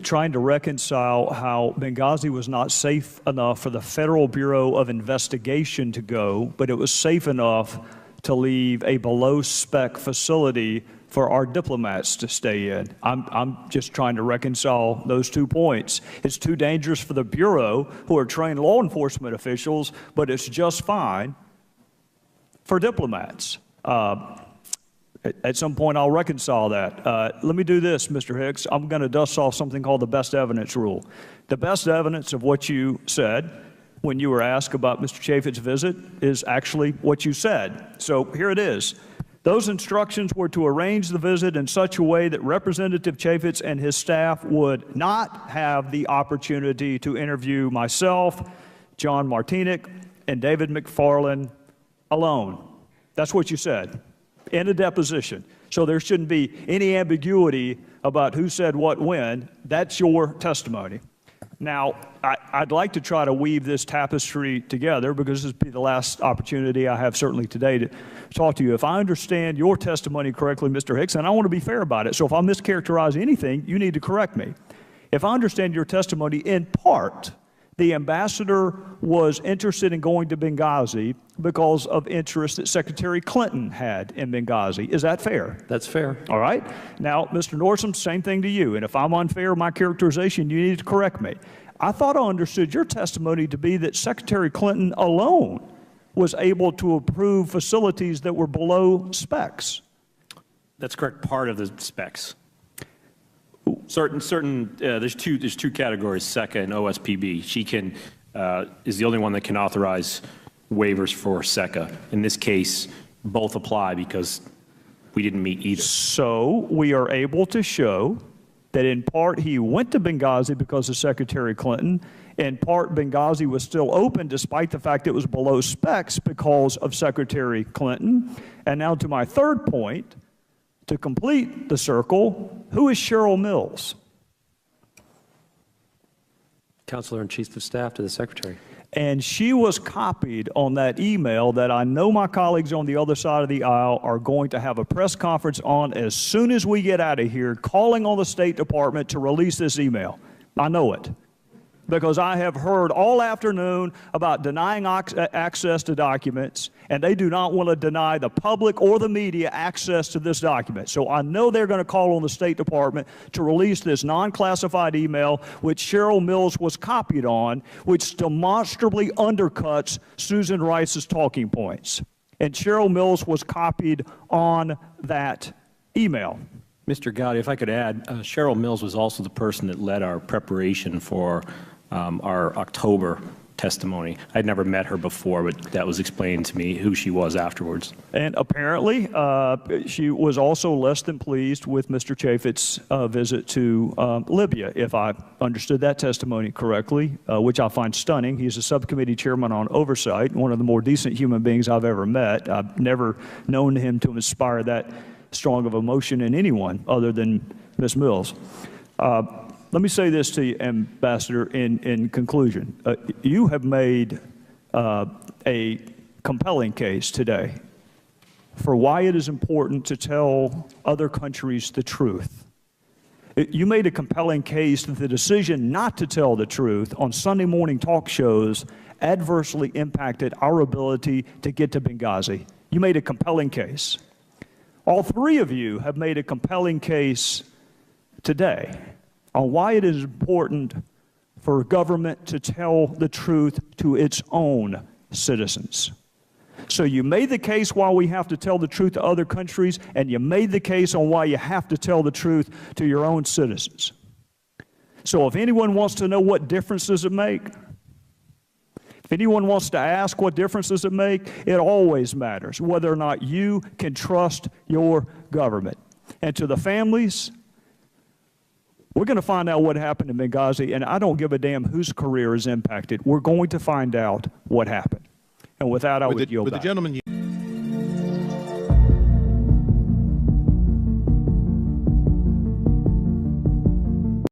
trying to reconcile how Benghazi was not safe enough for the Federal Bureau of Investigation to go, but it was safe enough to leave a below-spec facility for our diplomats to stay in. I'm just trying to reconcile those 2 points. It's too dangerous for the Bureau, who are trained law enforcement officials, but it's just fine for diplomats. At some point, I'll reconcile that. Let me do this, Mr. Hicks. I'm going to dust off something called the best evidence rule. The best evidence of what you said when you were asked about Mr. Chaffetz's visit is actually what you said. So here it is. Those instructions were to arrange the visit in such a way that Representative Chaffetz and his staff would not have the opportunity to interview myself, John Martinick, and David McFarland alone. That's what you said in a deposition. So there shouldn't be any ambiguity about who said what when. That's your testimony. Now, I'd like to try to weave this tapestry together because this will be the last opportunity I have certainly today to talk to you. If I understand your testimony correctly, Mr. Hicks, and I want to be fair about it, so if I mischaracterize anything, you need to correct me. If I understand your testimony in part, the ambassador was interested in going to Benghazi because of interest that Secretary Clinton had in Benghazi. Is that fair? That's fair. All right. Now, Mr. Nordstrom, same thing to you. And if I'm unfair in my characterization, you need to correct me. I thought I understood your testimony to be that Secretary Clinton alone was able to approve facilities that were below specs. That's correct. Part of the specs. There's two categories, SECA and OSPB. She is the only one that can authorize waivers for SECA. In this case, both apply because we didn't meet either. So we are able to show that in part he went to Benghazi because of Secretary Clinton, in part Benghazi was still open despite the fact it was below specs because of Secretary Clinton. And now to my third point, to complete the circle, who is Cheryl Mills? Counselor and Chief of Staff to the Secretary. And she was copied on that email that I know my colleagues on the other side of the aisle are going to have a press conference on as soon as we get out of here, calling on the State Department to release this email. I know it, because I have heard all afternoon about denying access to documents, and they do not want to deny the public or the media access to this document. So I know they're going to call on the State Department to release this non-classified email, which Cheryl Mills was copied on, which demonstrably undercuts Susan Rice's talking points. And Cheryl Mills was copied on that email. Mr. Gowdy, if I could add, Cheryl Mills was also the person that led our preparation for our October testimony. I'd never met her before, but that was explained to me who she was afterwards. And apparently, she was also less than pleased with Mr. Chaffetz's visit to Libya, if I understood that testimony correctly, which I find stunning. He's a subcommittee chairman on oversight, one of the more decent human beings I've ever met. I've never known him to inspire that strong of emotion in anyone other than Ms. Mills. Let me say this to you, Ambassador, in conclusion. You have made a compelling case today for why it is important to tell other countries the truth. You made a compelling case that the decision not to tell the truth on Sunday morning talk shows adversely impacted our ability to get to Benghazi. You made a compelling case. All three of you have made a compelling case today on why it is important for government to tell the truth to its own citizens. So you made the case why we have to tell the truth to other countries, and you made the case on why you have to tell the truth to your own citizens. So if anyone wants to know what difference does it make, if anyone wants to ask what difference does it make, it always matters whether or not you can trust your government. And to the families, we're going to find out what happened in Benghazi, and I don't give a damn whose career is impacted. We're going to find out what happened. And with that, I would yield back. Would the gentleman